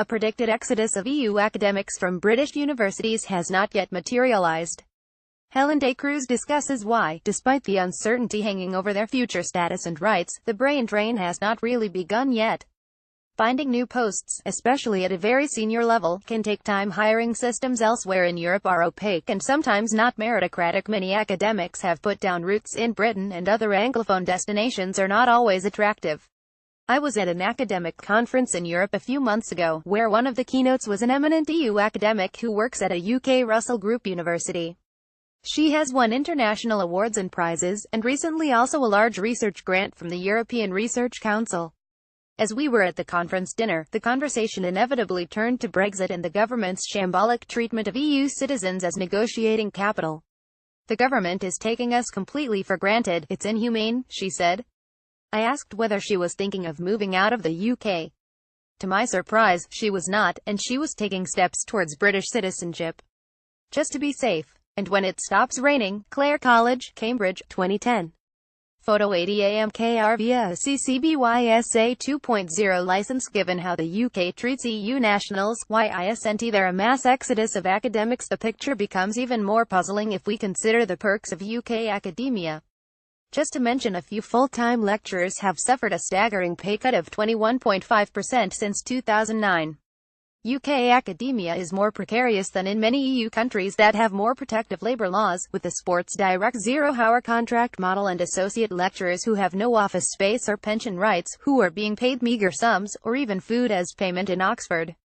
A predicted exodus of EU academics from British universities has not yet materialized. Helen de Cruz discusses why, despite the uncertainty hanging over their future status and rights, the brain drain has not really begun yet. Finding new posts, especially at a very senior level, can take time. Hiring systems elsewhere in Europe are opaque and sometimes not meritocratic. Many academics have put down roots in Britain, and other Anglophone destinations are not always attractive. I was at an academic conference in Europe a few months ago, where one of the keynotes was an eminent EU academic who works at a UK Russell Group university. She has won international awards and prizes, and recently also a large research grant from the European Research Council. As we were at the conference dinner, the conversation inevitably turned to Brexit and the government's shambolic treatment of EU citizens as negotiating capital. "The government is taking us completely for granted. It's inhumane," she said. I asked whether she was thinking of moving out of the UK. To my surprise, she was not, and she was taking steps towards British citizenship. Just to be safe. And when it stops raining, Clare College, Cambridge, 2010. Photo 80 AMKR via a CCBY-SA 2.0 license. Given how the UK treats EU nationals, why isn't there a mass exodus of academics? The picture becomes even more puzzling if we consider the perks of UK academia. Just to mention a few, full-time lecturers have suffered a staggering pay cut of 21.5% since 2009. UK academia is more precarious than in many EU countries that have more protective labour laws, with the sports direct zero-hour contract model and associate lecturers who have no office space or pension rights, who are being paid meagre sums, or even food as payment in Oxford.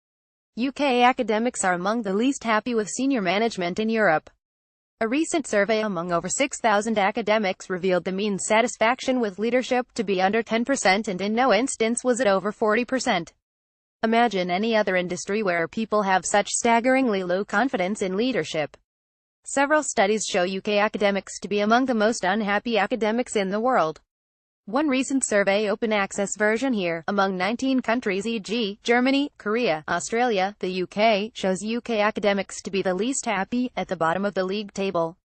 UK academics are among the least happy with senior management in Europe. A recent survey among over 6,000 academics revealed the mean satisfaction with leadership to be under 10%, and in no instance was it over 40%. Imagine any other industry where people have such staggeringly low confidence in leadership. Several studies show UK academics to be among the most unhappy academics in the world. One recent survey, open access version here, among 19 countries e.g., Germany, Korea, Australia, the UK, shows UK academics to be the least happy, at the bottom of the league table.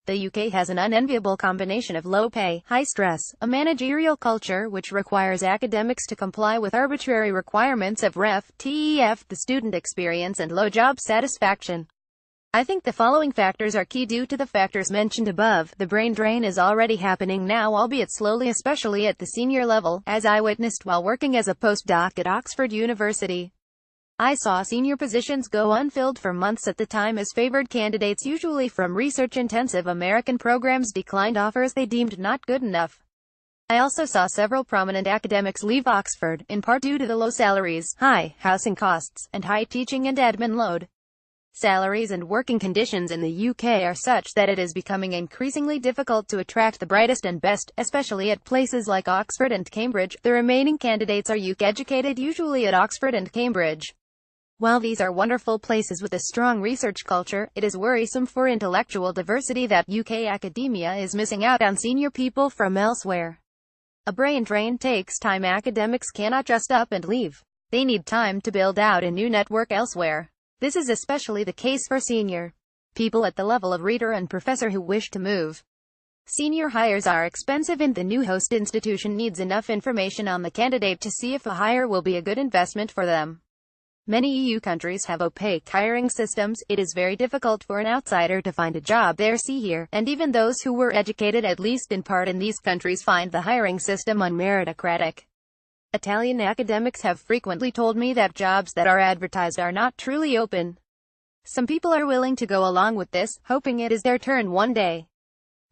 The UK has an unenviable combination of low pay, high stress, a managerial culture which requires academics to comply with arbitrary requirements of TEF, the student experience, and low job satisfaction. I think the following factors are key. Due to the factors mentioned above, the brain drain is already happening now, albeit slowly, especially at the senior level, as I witnessed while working as a postdoc at Oxford University. I saw senior positions go unfilled for months at the time as favored candidates, usually from research-intensive American programs, declined offers they deemed not good enough. I also saw several prominent academics leave Oxford, in part due to the low salaries, high housing costs, and high teaching and admin load. Salaries and working conditions in the UK are such that it is becoming increasingly difficult to attract the brightest and best, especially at places like Oxford and Cambridge. The remaining candidates are UK educated, usually at Oxford and Cambridge. While these are wonderful places with a strong research culture, it is worrisome for intellectual diversity that UK academia is missing out on senior people from elsewhere. A brain drain takes time. Academics cannot just up and leave. They need time to build out a new network elsewhere. This is especially the case for senior people at the level of reader and professor who wish to move. Senior hires are expensive, and the new host institution needs enough information on the candidate to see if a hire will be a good investment for them. Many EU countries have opaque hiring systems. It is very difficult for an outsider to find a job there. See here. And even those who were educated at least in part in these countries find the hiring system unmeritocratic. Italian academics have frequently told me that jobs that are advertised are not truly open. Some people are willing to go along with this, hoping it is their turn one day.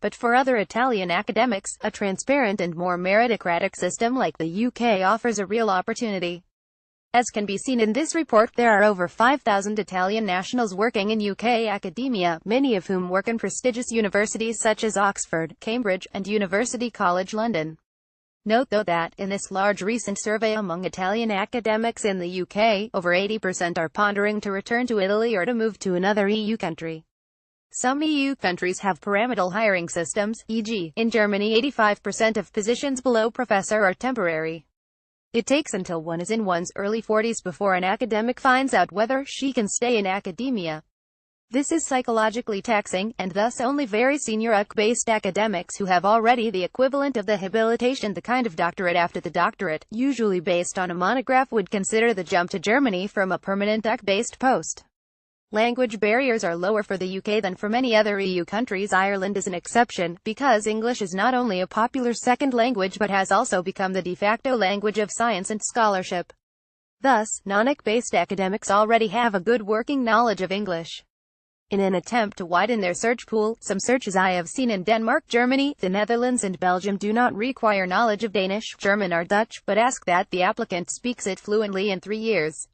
But for other Italian academics, a transparent and more meritocratic system like the UK offers a real opportunity. As can be seen in this report, there are over 5,000 Italian nationals working in UK academia, many of whom work in prestigious universities such as Oxford, Cambridge, and University College London. Note though that, in this large recent survey among Italian academics in the UK, over 80% are pondering to return to Italy or to move to another EU country. Some EU countries have pyramidal hiring systems, e.g., in Germany 85% of positions below professor are temporary. It takes until one is in one's early 40s before an academic finds out whether she can stay in academia. This is psychologically taxing, and thus only very senior UC-based academics who have already the equivalent of the habilitation, the kind of doctorate after the doctorate, usually based on a monograph, would consider the jump to Germany from a permanent UC-based post. Language barriers are lower for the UK than for many other EU countries. Ireland is an exception, because English is not only a popular second language but has also become the de facto language of science and scholarship. Thus, non-UC-based academics already have a good working knowledge of English. In an attempt to widen their search pool, some searches I have seen in Denmark, Germany, the Netherlands and Belgium do not require knowledge of Danish, German or Dutch, but ask that the applicant speaks it fluently in 3 years.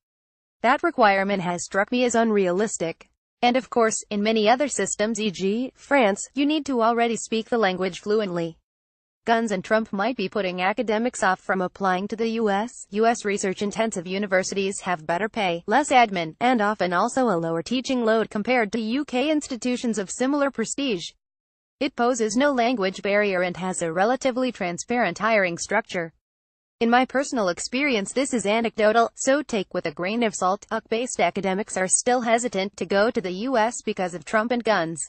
That requirement has struck me as unrealistic. And of course, in many other systems, e.g., France, you need to already speak the language fluently. Guns and Trump might be putting academics off from applying to the U.S. U.S. research-intensive universities have better pay, less admin, and often also a lower teaching load compared to UK institutions of similar prestige. It poses no language barrier and has a relatively transparent hiring structure. In my personal experience, this is anecdotal, so take with a grain of salt. UC-based academics are still hesitant to go to the U.S. because of Trump and guns.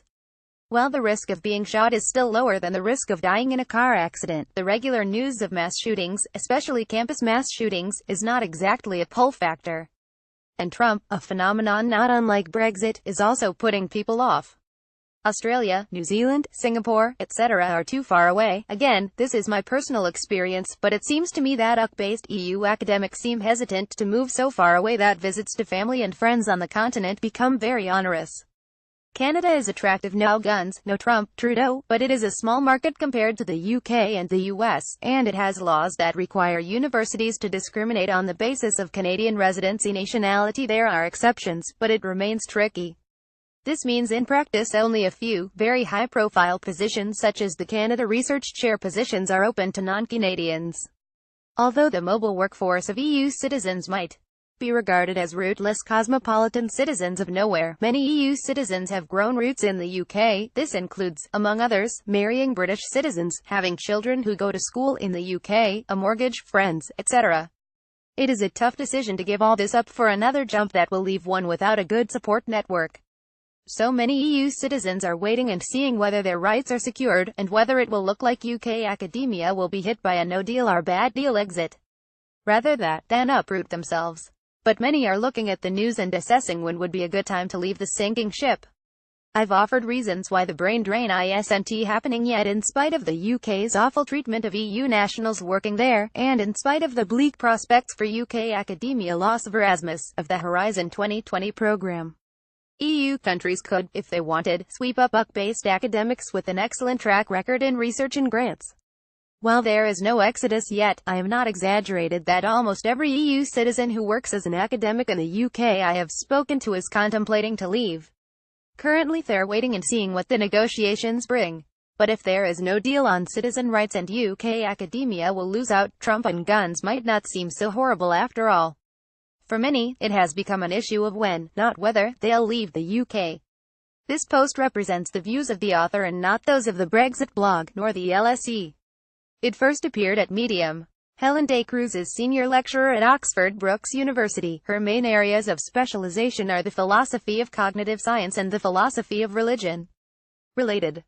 While the risk of being shot is still lower than the risk of dying in a car accident, the regular news of mass shootings, especially campus mass shootings, is not exactly a pull factor. And Trump, a phenomenon not unlike Brexit, is also putting people off. Australia, New Zealand, Singapore, etc. are too far away. Again, this is my personal experience, but it seems to me that UC-based EU academics seem hesitant to move so far away that visits to family and friends on the continent become very onerous. Canada is attractive, no guns, no Trump, Trudeau, but it is a small market compared to the UK and the US, and it has laws that require universities to discriminate on the basis of Canadian residency nationality. There are exceptions, but it remains tricky. This means in practice only a few, very high-profile positions such as the Canada Research Chair positions are open to non-Canadians. Although the mobile workforce of EU citizens might be regarded as rootless cosmopolitan citizens of nowhere, many EU citizens have grown roots in the UK. This includes, among others, marrying British citizens, having children who go to school in the UK, a mortgage, friends, etc. It is a tough decision to give all this up for another jump that will leave one without a good support network. So many EU citizens are waiting and seeing whether their rights are secured, and whether it will look like UK academia will be hit by a no-deal or bad deal exit, rather than uproot themselves. But many are looking at the news and assessing when would be a good time to leave the sinking ship. I've offered reasons why the brain drain isn't happening yet, in spite of the UK's awful treatment of EU nationals working there, and in spite of the bleak prospects for UK academia loss of Erasmus, of the Horizon 2020 program. EU countries could, if they wanted, sweep up UC-based academics with an excellent track record in research and grants. While there is no exodus yet, I am not exaggerated that almost every EU citizen who works as an academic in the UK I have spoken to is contemplating to leave. Currently they're waiting and seeing what the negotiations bring. But if there is no deal on citizen rights and UK academia will lose out, Trump and guns might not seem so horrible after all. For many, it has become an issue of when, not whether, they'll leave the UK. This post represents the views of the author and not those of the Brexit blog, nor the LSE. It first appeared at Medium. Helen de Cruz is senior lecturer at Oxford Brookes University. Her main areas of specialization are the philosophy of cognitive science and the philosophy of religion. Related